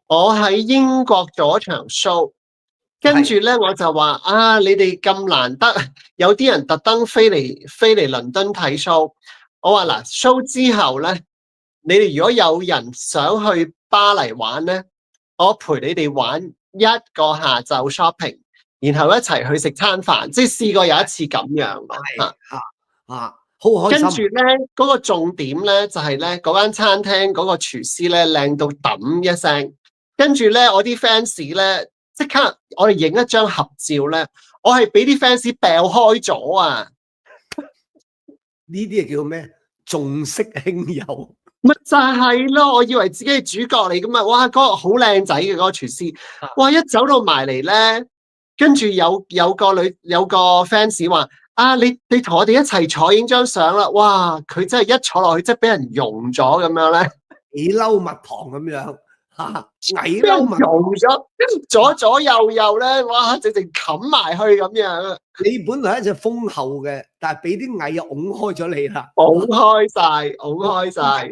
我喺英國做咗場 show，跟住咧我就話啊，你哋咁難得，有啲人特登飛嚟倫敦睇 show。我話嗱 show 之後咧，你哋如果有人想去巴黎玩咧，我陪你哋玩一個下晝 shopping， 然後一齊去食餐飯，即係試過有一次咁樣咯好開心。跟住咧嗰個重點咧就係咧嗰間餐廳嗰個廚師咧靚到揼一聲，跟住咧我啲 fans 咧即刻我哋影一張合照咧，我係俾啲 fans 掉開咗啊！呢啲係叫咩？重色輕友。咪就係咯，我以為自己係主角嚟噶嘛，哇！嗰個好靚仔嘅嗰個廚師，哇！一走到埋嚟咧，跟住有個 fans 話：啊，你同我哋一齊坐影張相啦！哇！佢真係一坐落去，即係俾人溶咗咁樣咧，蟻褸蜜糖咁樣嚇，蟻俾人褸蜜糖溶咗，左右咧，哇！直情冚埋去咁樣。你本來一隻豐厚嘅，但係俾啲蟻又拱開咗你啦，拱開晒。